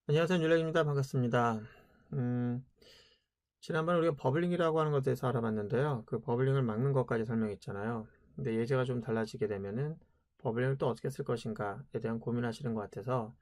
안녕하세요. 율렉입니다. 반갑습니다. 음, 지난번에 우리가 버블링이라고 하는 것에 대해서 알아봤는데요. 그 버블링을 막는 것까지 설명했잖아요. 근데 예제가 좀 달라지게 되면은 버블링을 또 어떻게 쓸 것인가에 대한 고민하시는 것 같아서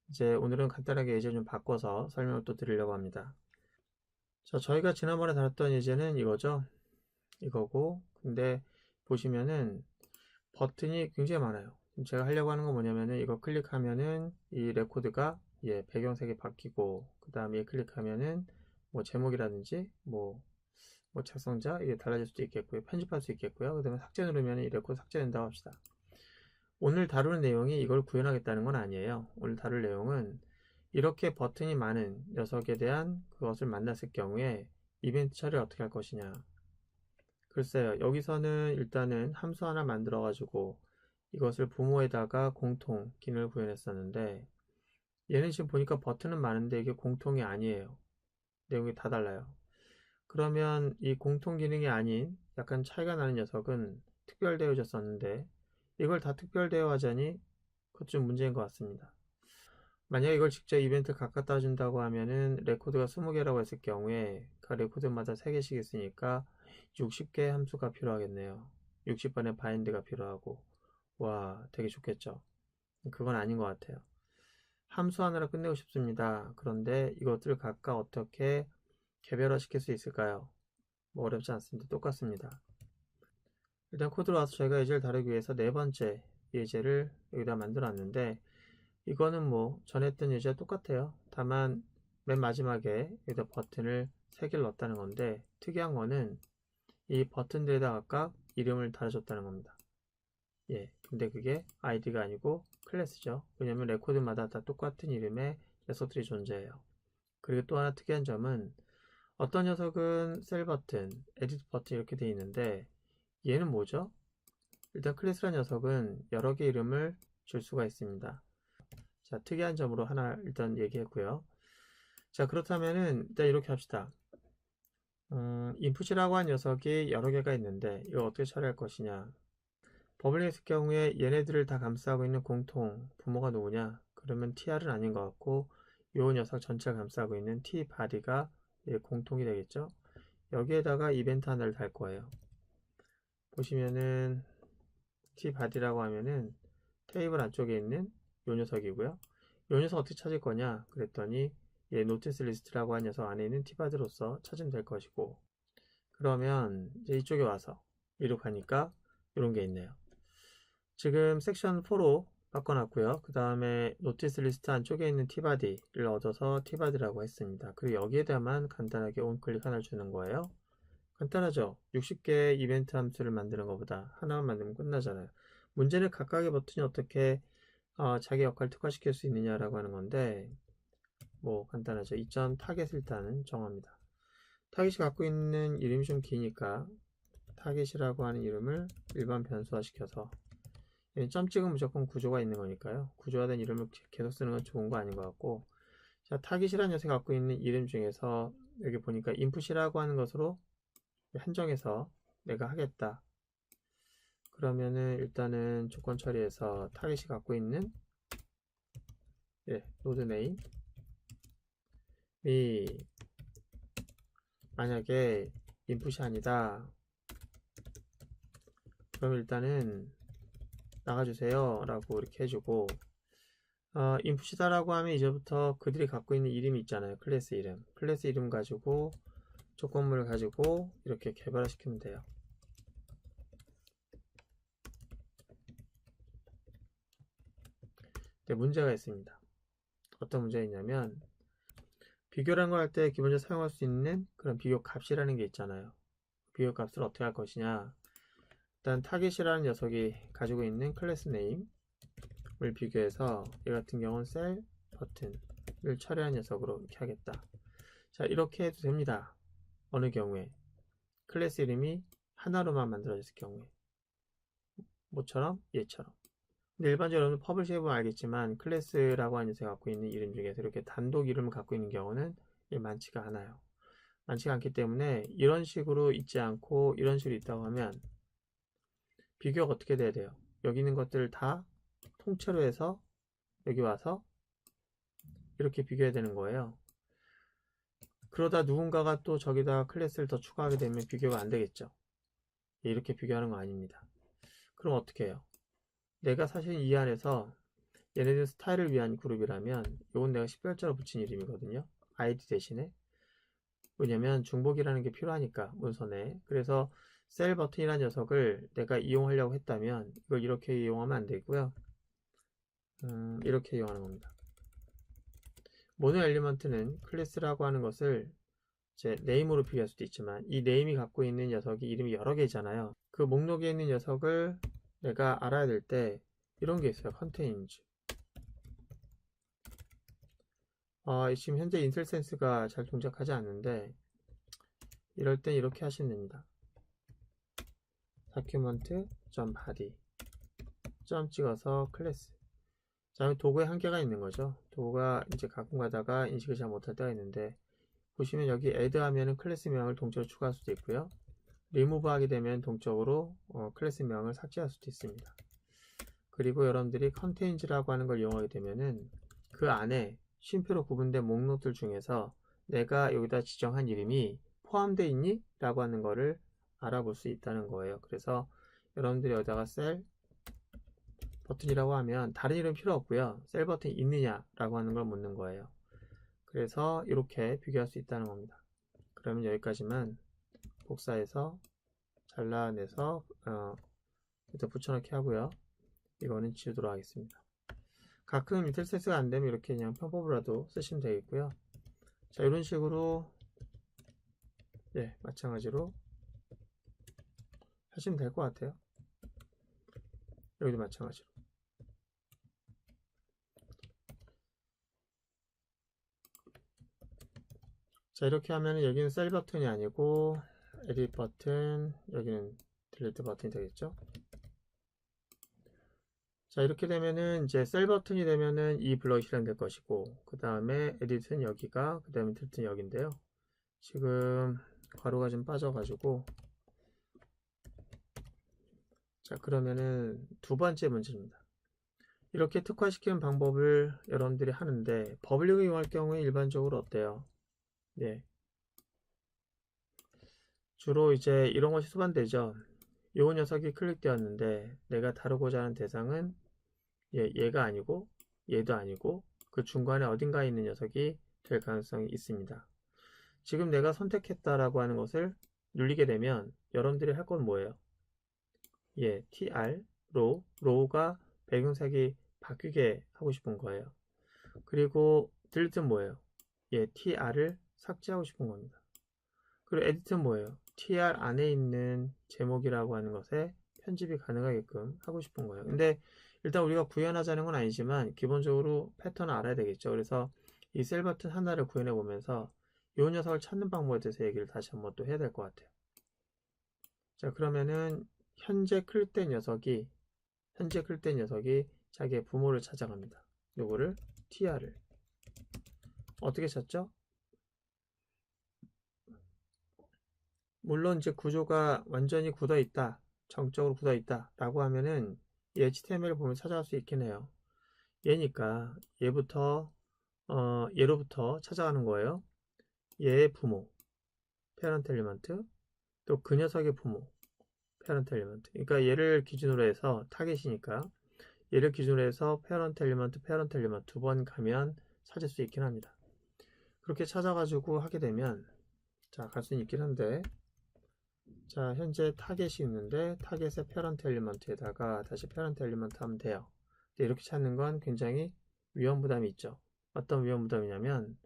이제 오늘은 간단하게 예제 좀 바꿔서 설명을 또 드리려고 합니다. 자, 저희가 지난번에 다뤘던 예제는 이거죠. 이거고, 근데 보시면은 버튼이 굉장히 많아요. 제가 하려고 하는 건 뭐냐면은 이거 클릭하면은 이 레코드가 배경색이 바뀌고 그 다음에 클릭하면은 뭐 제목이라든지 뭐 작성자 이게 달라질 수도 있겠고요. 편집할 수 있겠고요. 그 다음에 삭제 누르면 이 레코드 삭제된다고 합시다. 오늘 다루는 내용이 이걸 구현하겠다는 건 아니에요. 오늘 다룰 내용은 이렇게 버튼이 많은 녀석에 대한 그것을 만났을 경우에 이벤트 처리를 어떻게 할 것이냐. 글쎄요. 여기서는 일단은 함수 하나 만들어 가지고 이것을 부모에다가 공통 기능을 구현했었는데 얘는 지금 보니까 버튼은 많은데 이게 공통이 아니에요. 내용이 다 달라요. 그러면 이 공통 기능이 아닌 약간 차이가 나는 녀석은 특별되어졌었는데 이걸 다 특별되어 하자니 그것 좀 문제인 것 같습니다. 만약에 이걸 직접 이벤트 각 갖다 준다고 하면은 레코드가 20개라고 했을 경우에 그 레코드마다 3개씩 있으니까 60개 함수가 필요하겠네요. 60번의 바인드가 필요하고 와 되게 좋겠죠. 그건 아닌 것 같아요. 함수 하나로 끝내고 싶습니다. 그런데 이것들을 각각 어떻게 개별화 시킬 수 있을까요? 뭐 어렵지 않습니다. 똑같습니다. 일단 코드로 와서 저희가 예제를 다루기 위해서 네 번째 예제를 여기다 만들어 놨는데 이거는 뭐 전에 했던 예제와 똑같아요. 다만 맨 마지막에 여기다 버튼을 3개를 넣었다는 건데 특이한 거는 이 버튼들에다 각각 이름을 달아줬다는 겁니다. 근데 그게 아이디가 아니고 클래스죠. 왜냐면 레코드마다 다 똑같은 이름의 녀석들이 존재해요. 그리고 또 하나 특이한 점은 어떤 녀석은 셀 버튼, 에디트 버튼 이렇게 되어 있는데 얘는 뭐죠? 일단 클래스라는 녀석은 여러 개 이름을 줄 수가 있습니다. 자, 특이한 점으로 하나 일단 얘기했고요. 자, 그렇다면은 일단 이렇게 합시다. 인풋이라고 한 녀석이 여러 개가 있는데 이걸 어떻게 처리할 것이냐. 버블링 했을 경우에 얘네들을 다 감싸고 있는 공통 부모가 누구냐? 그러면 tr은 아닌 것 같고 이 녀석 전체를 감싸고 있는 t 바디가 공통이 되겠죠? 여기에다가 이벤트 하나를 달 거예요. 보시면은 t 바디라고 하면은 테이블 안쪽에 있는 이 녀석이고요. 이 녀석 어떻게 찾을 거냐? 그랬더니 노티스 리스트라고 한 녀석 안에 있는 t 바디로서 찾으면 될 것이고 그러면 이제 이쪽에 와서 이륙하니까 이런 게 있네요. 지금 섹션 4로 바꿔놨고요. 그 다음에 노티스 리스트 안쪽에 있는 tbody를 얻어서 tbody라고 했습니다. 그리고 여기에다만 간단하게 onClick 하나를 주는 거예요. 간단하죠? 60개의 이벤트 함수를 만드는 것보다 하나만 만들면 끝나잖아요. 문제는 각각의 버튼이 어떻게 자기 역할을 특화시킬 수 있느냐라고 하는 건데 뭐 간단하죠. 이점 타겟을 일단은 정합니다. 타겟이 갖고 있는 이름이 좀 기니까 타겟이라고 하는 이름을 일반 변수화 시켜서 점 찍으면 무조건 구조가 있는 거니까요. 구조화된 이름을 계속 쓰는 건 좋은 거 아닌 것 같고 자, 타깃이라는 녀석이 갖고 있는 이름 중에서 여기 보니까 인풋이라고 하는 것으로 한정해서 내가 하겠다. 그러면은 일단은 조건 처리해서 타깃이 갖고 있는 노드 네임이 만약에 인풋이 아니다. 그럼 일단은 나가주세요 라고 이렇게 해주고 인풋이다 라고 하면 이제부터 그들이 갖고 있는 이름이 있잖아요. 클래스 이름. 클래스 이름 가지고 조건물을 가지고 이렇게 개발을 시키면 돼요. 근데 문제가 있습니다. 어떤 문제가 있냐면 비교라는 걸 할 때 기본적으로 사용할 수 있는 그런 비교 값이라는 게 있잖아요. 비교 값을 어떻게 할 것이냐. 일단 타겟이라는 녀석이 가지고 있는 클래스 네임을 비교해서 얘 같은 경우는 셀 버튼을 처리한 녀석으로 이렇게 하겠다. 자, 이렇게 해도 됩니다. 어느 경우에 클래스 이름이 하나로만 만들어졌을 경우에 뭐처럼? 얘처럼. 근데 일반적으로 여러분 퍼블리시 해보면 알겠지만 클래스라고 하는 녀석이 갖고 있는 이름 중에서 이렇게 단독 이름을 갖고 있는 경우는 많지가 않아요. 많지가 않기 때문에 이런 식으로 있지 않고 이런 식으로 있다고 하면 비교가 어떻게 돼야 돼요? 여기 있는 것들을 다 통째로 해서 여기 와서 이렇게 비교해야 되는 거예요. 그러다 누군가가 또 저기다 클래스를 더 추가하게 되면 비교가 안 되겠죠. 이렇게 비교하는 거 아닙니다. 그럼 어떻게 해요? 내가 사실 이 안에서 얘네들 스타일을 위한 그룹이라면 이건 내가 식별자로 붙인 이름이거든요. 아이디 대신에. 왜냐면 중복이라는 게 필요하니까 문서내. 그래서 셀 버튼이라는 녀석을 내가 이용하려고 했다면 이걸 이렇게 이용하면 안 되고요. 이렇게 이용하는 겁니다. 모노 엘리먼트는 클래스라고 하는 것을 제 네임으로 표기할 수도 있지만 이 네임이 갖고 있는 녀석이 이름이 여러 개잖아요. 그 목록에 있는 녀석을 내가 알아야 될 때 이런 게 있어요. 컨테인즈. 지금 현재 인텔센스가 잘 동작하지 않는데 이럴 땐 이렇게 하시면 됩니다. document.body 점 찍어서 클래스. 자, 도구에 한계가 있는 거죠. 도구가 이제 가끔 가다가 인식을 잘 못할 때가 있는데 보시면 여기 add 하면은 클래스명을 동적으로 추가할 수도 있고요. remove 하게 되면 동적으로 클래스명을 삭제할 수도 있습니다. 그리고 여러분들이 contains라고 하는 걸 이용하게 되면은 그 안에 쉼표로 구분된 목록들 중에서 내가 여기다 지정한 이름이 포함되어 있니? 라고 하는 거를 알아볼 수 있다는 거예요. 그래서 여러분들이 여기다가 셀 버튼이라고 하면 다른 이름 필요 없고요. 셀 버튼이 있느냐 라고 하는 걸 묻는 거예요. 그래서 이렇게 비교할 수 있다는 겁니다. 그러면 여기까지만 복사해서 잘라내서 일단 붙여넣기 하고요. 이거는 지우도록 하겠습니다. 가끔 인텔센스가 안되면 이렇게 그냥 편법으로라도 쓰시면 되겠고요. 자, 이런 식으로 마찬가지로 하시면 될 것 같아요. 여기도 마찬가지로. 자, 이렇게 하면 여기는 셀 버튼이 아니고 에딧 버튼, 여기는 딜리트 버튼이 되겠죠. 자, 이렇게 되면은 이제 셀 버튼이 되면은 이 블럭이 실행될 것이고 그 다음에 에딧은 여기가, 그 다음에 딜리트는 여기인데요. 지금 괄호가 좀 빠져가지고 자, 그러면은 두 번째 문제입니다. 이렇게 특화시키는 방법을 여러분들이 하는데 버블링을 이용할 경우에 일반적으로 어때요? 네, 주로 이제 이런 것이 수반되죠. 이 녀석이 클릭되었는데 내가 다루고자 하는 대상은 얘가 아니고 얘도 아니고 그 중간에 어딘가에 있는 녀석이 될 가능성이 있습니다. 지금 내가 선택했다라고 하는 것을 눌리게 되면 여러분들이 할 건 뭐예요? tr, row가 배경색이 바뀌게 하고 싶은 거예요. 그리고 delete는 뭐예요? tr을 삭제하고 싶은 겁니다. 그리고 edit은 뭐예요? tr 안에 있는 제목이라고 하는 것에 편집이 가능하게끔 하고 싶은 거예요. 근데 일단 우리가 구현하자는 건 아니지만 기본적으로 패턴을 알아야 되겠죠. 그래서 이 셀 버튼 하나를 구현해 보면서 이 녀석을 찾는 방법에 대해서 얘기를 다시 한번 또 해야 될 것 같아요. 자, 그러면은 현재 클릭된 녀석이 자기의 부모를 찾아갑니다. 요거를 tr를 어떻게 찾죠? 물론 이제 구조가 완전히 굳어 있다, 정적으로 굳어 있다 라고 하면은 이 HTML을 보면 찾아갈 수 있긴 해요. 얘니까 얘로부터 찾아가는 거예요. 얘의 부모 parent element, 또 그 녀석의 부모 parent element. 그러니까 얘를 기준으로 해서 타겟이니까 얘를 기준으로 해서 parent element 두 번 가면 찾을 수 있긴 합니다. 그렇게 찾아가지고 하게 되면 자, 갈 수는 있긴 한데 자, 현재 타겟이 있는데 타겟의 parent element에다가 다시 parent element 하면 돼요. 근데 이렇게 찾는 건 굉장히 위험 부담이 있죠. 어떤 위험 부담이냐면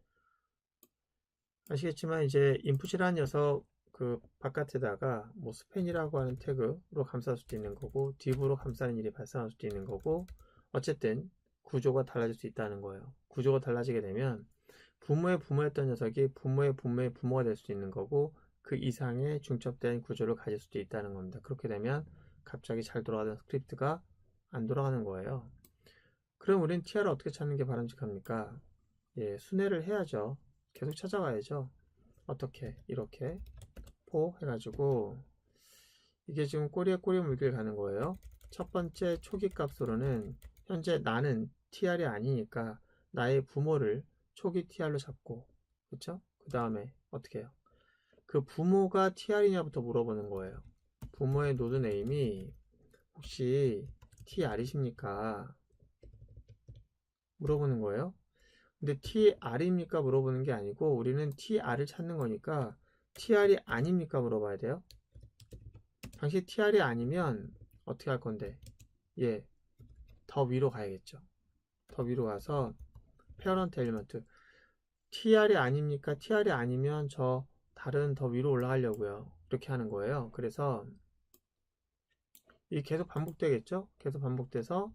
아시겠지만 이제 input이라는 녀석 그 바깥에다가 뭐 스팬이라고 하는 태그로 감쌀 수도 있는 거고 div로 감싸는 일이 발생할 수도 있는 거고 어쨌든 구조가 달라질 수 있다는 거예요. 구조가 달라지게 되면 부모의 부모였던 녀석이 부모의 부모의 부모가 될 수 있는 거고 그 이상의 중첩된 구조를 가질 수도 있다는 겁니다. 그렇게 되면 갑자기 잘 돌아가던 스크립트가 안 돌아가는 거예요. 그럼 우린 tr을 어떻게 찾는 게 바람직합니까? 순회를 해야죠. 계속 찾아가야죠. 어떻게? 이렇게 포 해가지고 이게 지금 꼬리에 꼬리 물길 가는 거예요. 첫 번째 초기 값으로는 현재 나는 tr이 아니니까 나의 부모를 초기 tr로 잡고, 그쵸? 그 다음에 어떻게 해요? 그 부모가 tr이냐부터 물어보는 거예요. 부모의 노드 네임이 혹시 tr이십니까? 물어보는 거예요. 근데 tr입니까? 물어보는 게 아니고 우리는 tr을 찾는 거니까 tr이 아닙니까? 물어봐야 돼요. 당시 tr이 아니면 어떻게 할 건데? 예, 더 위로 가야겠죠. 더 위로 가서 페어런트 엘리먼트 tr이 아닙니까? tr이 아니면 저 다른 더 위로 올라가려고요. 이렇게 하는 거예요. 그래서 이게 계속 반복되겠죠? 계속 반복돼서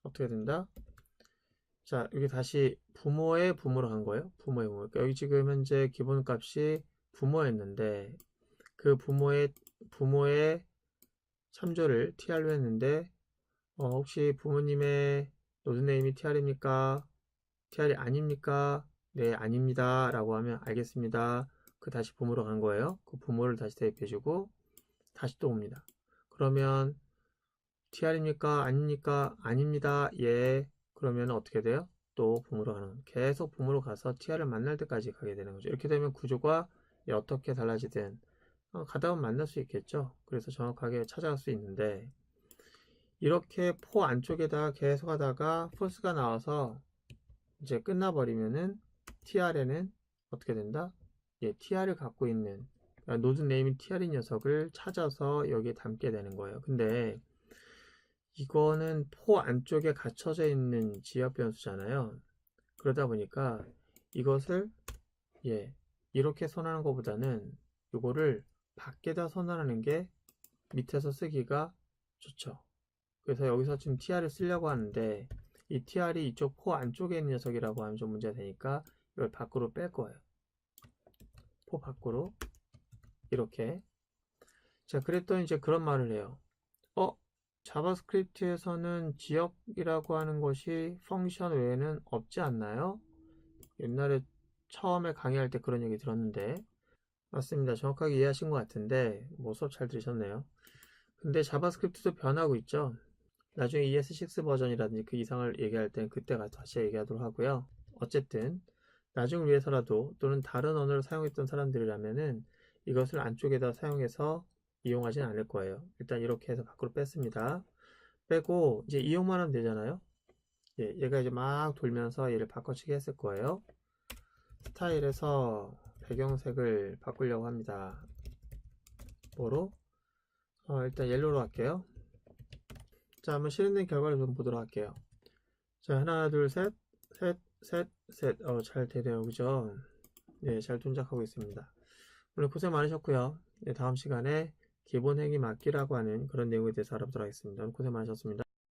어떻게 된다? 자, 여기 다시 부모의 부모로 간 거예요. 부모의 부모. 그러니까 여기 지금 현재 기본값이 부모였는데 그 부모의 참조를 tr로 했는데 혹시 부모님의 노드네임이 tr입니까? tr이 아닙니까? 네, 아닙니다. 라고 하면 알겠습니다. 그 다시 부모로 간 거예요. 그 부모를 다시 대입해주고 다시 또 옵니다. 그러면 tr입니까? 아닙니까? 아닙니다. 예. 그러면 어떻게 돼요? 또 부모로 가는 계속 부모로 가서 tr를 만날 때까지 가게 되는 거죠. 이렇게 되면 구조가 어떻게 달라지든 가다 보면 만날 수 있겠죠. 그래서 정확하게 찾아갈 수 있는데 이렇게 포 안쪽에다가 계속 하다가 false가 나와서 이제 끝나버리면은 tr에는 어떻게 된다? 예, tr을 갖고 있는 노드 네임이 tr인 녀석을 찾아서 여기에 담게 되는 거예요. 근데 이거는 포 안쪽에 갇혀져 있는 지역 변수잖아요. 그러다 보니까 이것을 예, 이렇게 선언하는 것보다는 이거를 밖에다 선언하는 게 밑에서 쓰기가 좋죠. 그래서 여기서 지금 tr을 쓰려고 하는데 이 tr이 이쪽 포 안쪽에 있는 녀석이라고 하면 좀 문제가 되니까 이걸 밖으로 뺄 거예요. 포 밖으로 이렇게. 자, 그랬더니 이제 그런 말을 해요. 자바스크립트에서는 지역이라고 하는 것이 펑션 외에는 없지 않나요? 옛날에 처음에 강의할 때 그런 얘기 들었는데 맞습니다. 정확하게 이해하신 것 같은데 뭐 수업 잘 들으셨네요. 근데 자바스크립트도 변하고 있죠. 나중에 ES6 버전이라든지 그 이상을 얘기할 때는 그때 가서 다시 얘기하도록 하고요. 어쨌든 나중을 위해서라도 또는 다른 언어를 사용했던 사람들이라면은 이것을 안쪽에다 사용해서 이용하진 않을 거예요. 일단 이렇게 해서 밖으로 뺐습니다. 빼고 이제 이용만 하면 되잖아요. 예, 얘가 이제 막 돌면서 얘를 바꿔치기 했을 거예요. 스타일에서 배경색을 바꾸려고 합니다. 뭐로? 일단 옐로우로 할게요. 자, 한번 실행된 결과를 좀 보도록 할게요. 자, 하나, 둘, 셋, 셋, 셋, 셋. 잘 되네요. 그죠? 네, 잘 동작하고 있습니다. 오늘 고생 많으셨고요. 네, 다음 시간에 기본 행위 맞기라고 하는 그런 내용에 대해서 알아보도록 하겠습니다. 고생 많으셨습니다.